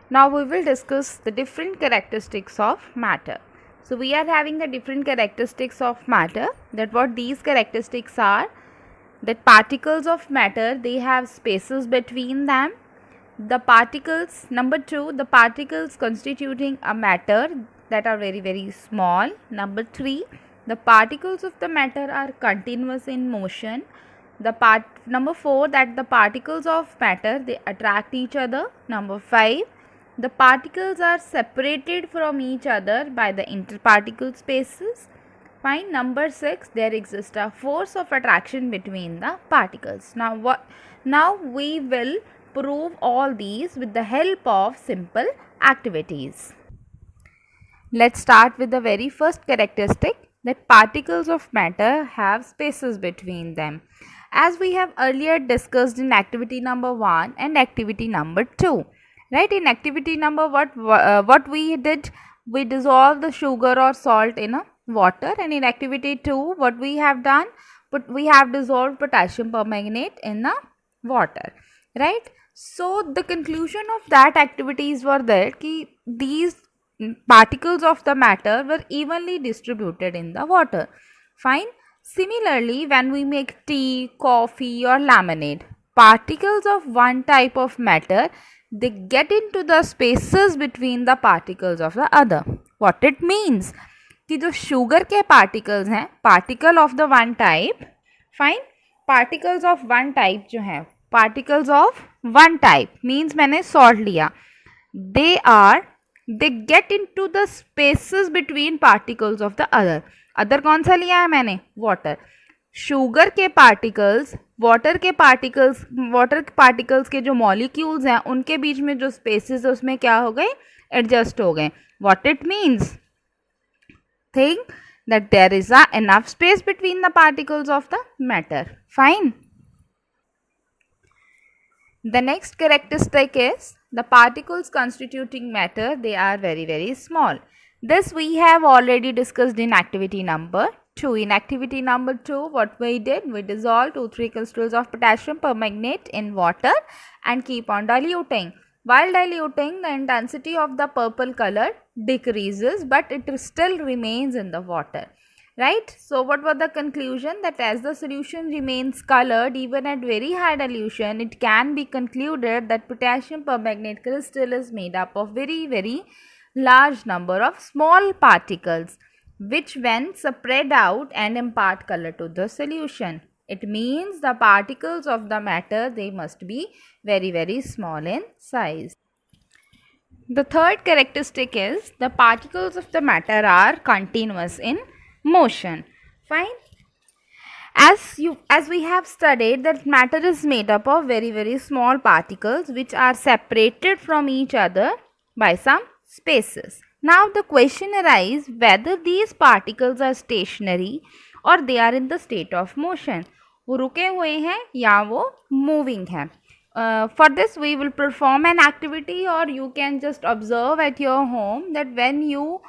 Now we will discuss the different characteristics of matter. So we are having the different characteristics of matter, that what these characteristics are, that particles of matter, they have spaces between them. The particles, number 2, the particles constituting a matter that are very small. Number 3, the particles of the matter are continuous in motion. Number 4, that the particles of matter, they attract each other. Number 5, the particles are separated from each other by the interparticle spaces. Fine. Number 6, there exists a force of attraction between the particles. Now we will prove all these with the help of simple activities. Let's start with the very first characteristic, that particles of matter have spaces between them, as we have earlier discussed in activity number 1 and activity number 2. Right, in activity number what we did, we dissolved the sugar or salt in a water, and in activity 2 what we have done, but we have dissolved potassium permanganate in the water, right? So the conclusion of that activities were that these particles of the matter were evenly distributed in the water. Fine. Similarly, when we make tea, coffee or lemonade, particles of one type of matter, they get into the spaces between the particles of the other. What it means कि जो sugar के particles हैं, particle of the one type, fine, particles of one type जो हैं, particles of one type means मैंने salt लिया, they get into the spaces between particles of the other कौन सा लिया है मैंने, वाटर. शुगर के पार्टिकल्स वाटर पार्टिकल्स के जो मॉलिक्यूल्स हैं उनके बीच में जो स्पेसेस है उसमें क्या हो गए, एडजस्ट हो गए. What it means, think that there is enough space between the particles of the matter. Fine. The next characteristic is the particles constituting matter, they are very small. This we have already discussed in activity number 2. In activity number 2, what we did, we dissolved 2-3 crystals of potassium permanganate in water and keep on diluting. While diluting, the intensity of the purple color decreases, but it still remains in the water. Right? So what was the conclusion? That as the solution remains colored even at very high dilution, it can be concluded that potassium permanganate crystal is made up of very large number of small particles, which when spread out and impart color to the solution. It means the particles of the matter, they must be very small in size. The third characteristic is the particles of the matter are continuous in motion. Fine. As we have studied that matter is made up of very small particles which are separated from each other by some spaces. Now the question arises whether these particles are stationary or they are in the state of motion. वो रुके हुए हैं या वो moving हैं. For this we will perform an activity, or you can just observe at your home that when you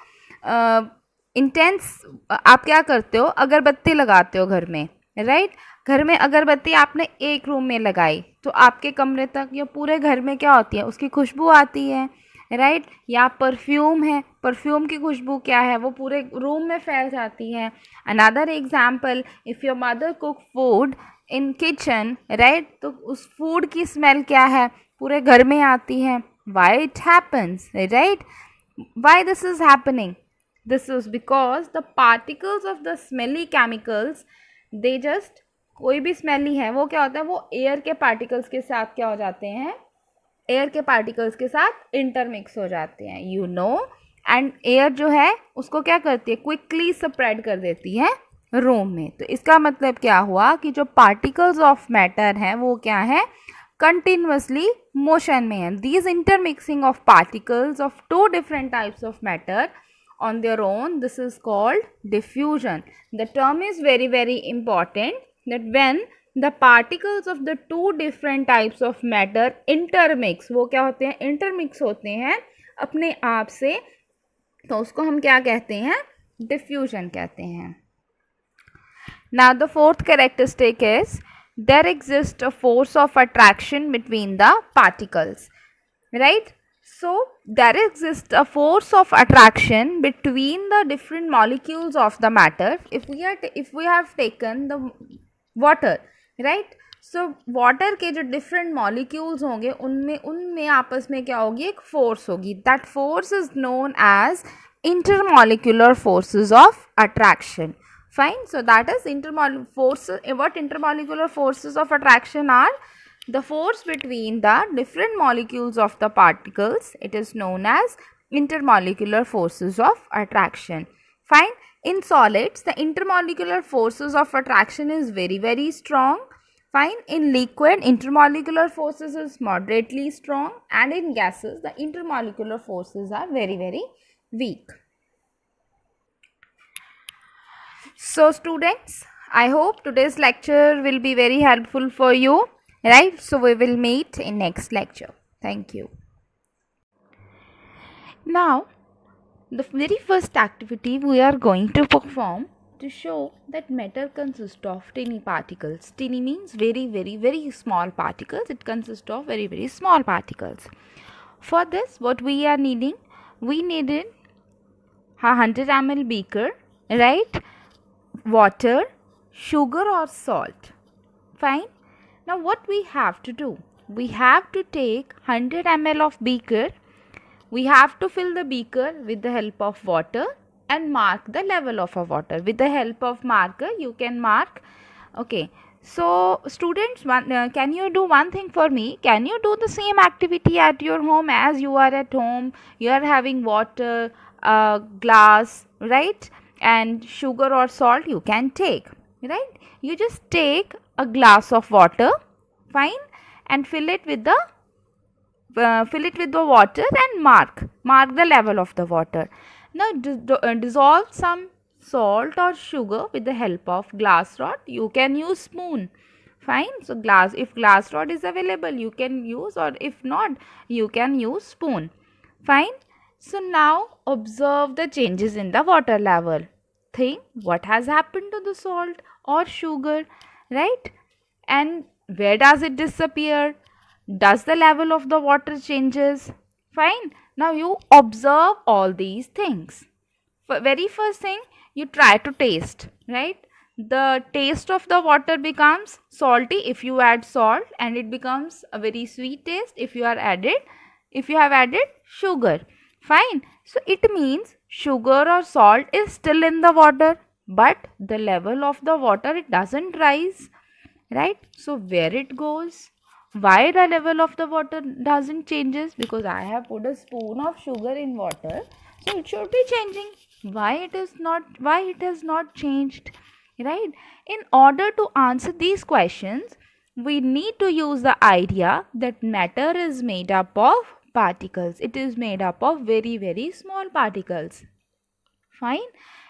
आप क्या करते हो, अगरबत्ती लगाते हो घर में, राइट? घर में अगरबत्ती आपने एक रूम में लगाई तो आपके कमरे तक या पूरे घर में क्या होती है, उसकी खुशबू आती है, राइट? या परफ्यूम है, परफ्यूम की खुशबू क्या है, वो पूरे रूम में फैल जाती है. Another example, if your mother cook food in kitchen, right, तो उस फूड की स्मेल क्या है, पूरे घर में आती है. Why it happens, right? Why this is happening? This is because the particles of the smelly chemicals, they just, कोई भी स्मेली है वो क्या होता है, वो एयर के पार्टिकल्स के साथ क्या हो जाते हैं, एयर के पार्टिकल्स के साथ इंटरमिक्स हो जाते हैं, यू नो. एंड एयर जो है उसको क्या करती है, क्विकली स्प्रेड कर देती है रूम में. तो इसका मतलब क्या हुआ कि जो पार्टिकल्स ऑफ मैटर हैं वो क्या है, कंटिन्यूसली मोशन में है. These intermixing of particles of 2 different types of matter on their own, this is called diffusion. The term is very important, that when the particles of the 2 different types of matter intermix, वो क्या होते हैं, intermix होते हैं अपने आप से, तो उसको हम क्या कहते हैं, diffusion कहते हैं. Now the fourth characteristic is there exists a force of attraction between the particles, right? So there exists a force of attraction between the different molecules of the matter. If we have taken the water, right? So water के जो different molecules होंगे उनमें आपस में क्या होगी, एक force होगी. That force is known as intermolecular forces of attraction. Fine. So that is forces. What intermolecular forces of attraction are? The force between the different molecules of the particles, it is known as intermolecular forces of attraction. Fine. In solids, the intermolecular forces of attraction is very strong. Fine. In liquid, intermolecular forces is moderately strong, and in gases, the intermolecular forces are very weak. So students, I hope today's lecture will be very helpful for you. Right, so we will meet in next lecture. Thank you. Now, the very first activity we are going to perform to show that matter consists of tiny particles. Tiny means very small particles. It consists of very small particles. For this, what we are needing? We needed a 100 ml beaker, right? Water, sugar or salt. Fine. Now what we have to do? We have to take 100 ml of beaker. We have to fill the beaker with the help of water and mark the level of a water. With the help of marker, you can mark. Okay. So students, can you do one thing for me? Can you do the same activity at your home as you are at home? You are having water, glass, right? And sugar or salt you can take, right? You just take a glass of water, fine, and fill it with the water and mark the level of the water. Now dissolve some salt or sugar with the help of glass rod. You can use spoon. Fine. So if glass rod is available, you can use, or if not, you can use spoon. Fine. So now observe the changes in the water level. Think what has happened to the salt or sugar, right? And where does it disappear? Does the level of the water changes? Fine. Now you observe all these things. Very first thing, you try to taste, right? The taste of the water becomes salty if you add salt, and it becomes a very sweet taste if you have added sugar. Fine. So it means sugar or salt is still in the water, but the level of the water, it doesn't rise, right? So where it goes? Why the level of the water doesn't changes? Because I have put a spoon of sugar in water, so it should be changing. Why it has not changed, right? In order to answer these questions, we need to use the idea that matter is made up of particles. It is made up of very small particles. Fine.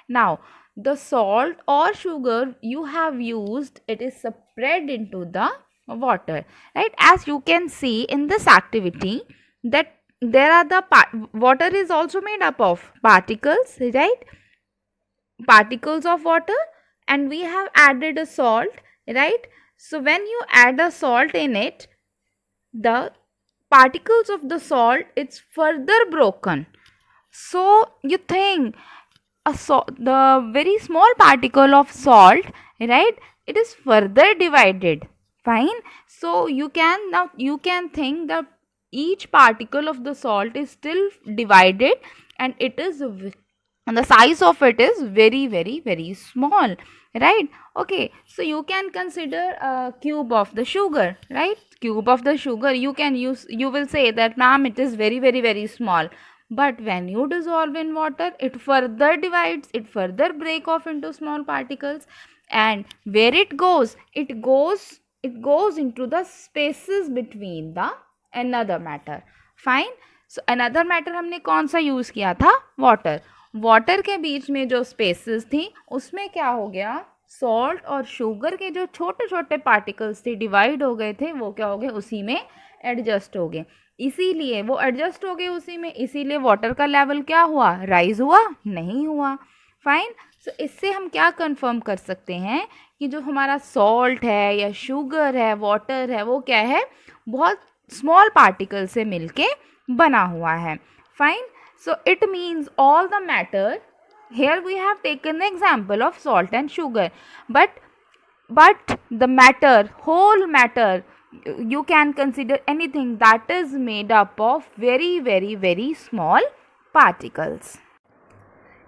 Now the salt or sugar you have used, it is spread into the water, right? As you can see in this activity, that there are water is also made up of particles, right? Particles of water, and we have added a salt, right? So when you add a salt in it, the particles of the salt, it's further broken. So you think the very small particle of salt, right, it is further divided. Fine. So you can think that each particle of the salt is still divided, and the size of it is very small, right? Okay, so you can consider a cube of the sugar, right? Cube of the sugar, you will say that, ma'am, it is very small. But when you dissolve in water, it further divides, it further break off into small particles, and where it goes into the spaces between the another matter. Fine. So another matter हमने कौन सा use किया था? Water. Water के बीच में जो spaces थी, उसमें क्या हो गया? सॉल्ट और शुगर के जो छोटे छोटे पार्टिकल्स थे, डिवाइड हो गए थे, वो क्या हो गए? उसी में एडजस्ट हो गए. इसीलिए वो एडजस्ट हो गए उसी में, इसीलिए वाटर का लेवल क्या हुआ? राइज हुआ? नहीं हुआ. फाइन. सो इससे हम क्या कंफर्म कर सकते हैं कि जो हमारा सॉल्ट है या शुगर है, वाटर है, वो क्या है? बहुत स्मॉल पार्टिकल से मिलके बना हुआ है. Fine. So it means all the matter. Here we have taken the example of salt and sugar, but the matter, whole matter, you can consider anything that is made up of very very very small particles.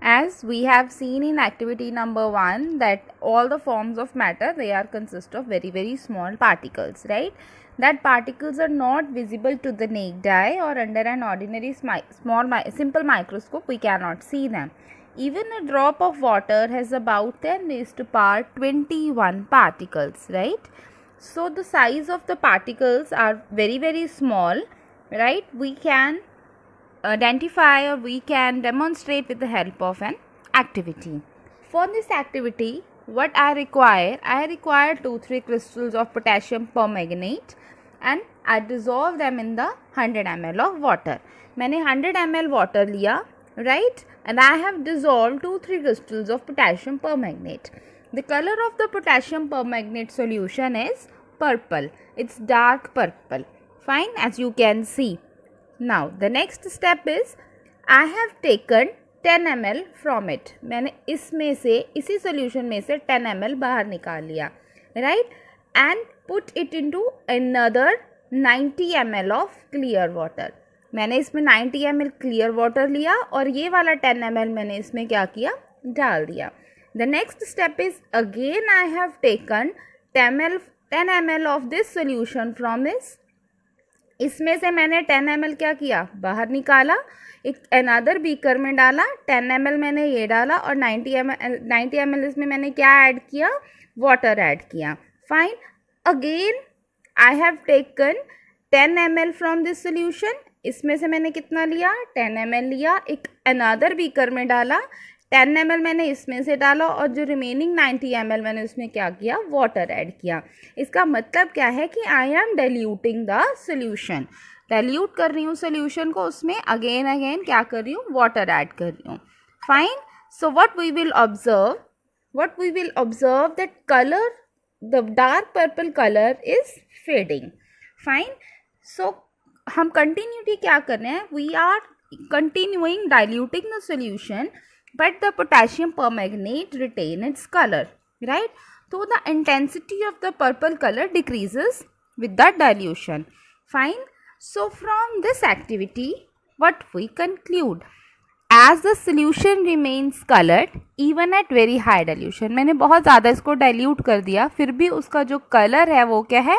As we have seen in activity number 1 that all the forms of matter, they are consist of very very small particles, right? That particles are not visible to the naked eye, or under an ordinary simple microscope we cannot see them. Even a drop of water has about 10 raised to power 21 particles, right? So the size of the particles are very very small, right? We can identify, or we can demonstrate with the help of an activity. For this activity, what I require 2-3 crystals of potassium permanganate and I dissolve them in the 100 ml of water. मैंने 100 ml water लिया, right? And I have dissolved 2-3 crystals of potassium permanganate. The color of the potassium permanganate solution is purple. It's dark purple. Fine, as you can see. Now the next step is I have taken 10 ml from it. मैंने इसमें से, इसी solution में से 10 ml बाहर निकाल लिया, right? And put it into another 90 ml of clear water. मैंने इसमें 90 ml clear water लिया और ये वाला 10 ml मैंने इसमें क्या किया, डाल दिया. The next step is again I have taken 10 ml of this solution from this. इसमें से मैंने 10 ml क्या किया, बाहर निकाला, एक अनदर बीकर में डाला, 10 ml मैंने ये डाला और 90 ml इसमें मैंने क्या ऐड किया, वाटर ऐड किया. Fine. Again I have taken 10 ml from this solution. इसमें से मैंने कितना लिया, 10 ml लिया, एक अनदर बीकर में डाला, 10 ml मैंने इसमें से डाला और जो रिमेनिंग 90 ml मैंने उसमें क्या किया, वाटर ऐड किया. इसका मतलब क्या है कि I am diluting the solution. Dilute कर रही हूँ सोल्यूशन को, उसमें अगेन क्या कर रही हूँ, वाटर ऐड कर रही हूँ. Fine. So what we will observe that colour, the dark purple colour is fading. Fine. So हम कंटिन्यूटी क्या कर रहे हैं, we are continuing diluting the solution, but the potassium permanganate retain its color, right? So the intensity of the purple color decreases with the dilution. Fine. So from this activity, what we conclude, as the solution remains colored even at very high dilution, मैंने बहुत ज़्यादा इसको dilute कर दिया, फिर भी उसका जो color है वो क्या है,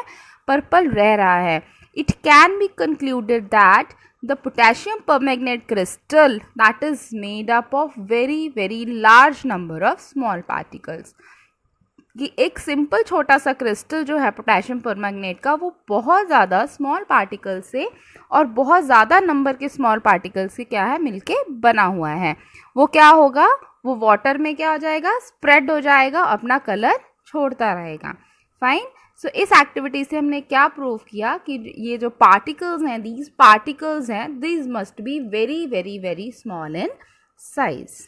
purple रह रहा है. It can be concluded that the potassium permanganate crystal that is made up of very very large number of small particles, कि एक सिंपल छोटा सा क्रिस्टल जो है पोटेशियम परमैंगनेट का, वो बहुत ज़्यादा स्मॉल पार्टिकल से और बहुत ज़्यादा नंबर के स्मॉल पार्टिकल से क्या है, मिलके बना हुआ है. वो क्या होगा, वो वाटर में क्या हो जाएगा, स्प्रेड हो जाएगा, अपना कलर छोड़ता रहेगा. फाइन. सो इस एक्टिविटी से हमने क्या प्रूव किया कि ये जो पार्टिकल्स हैं, these must be very very very small in size.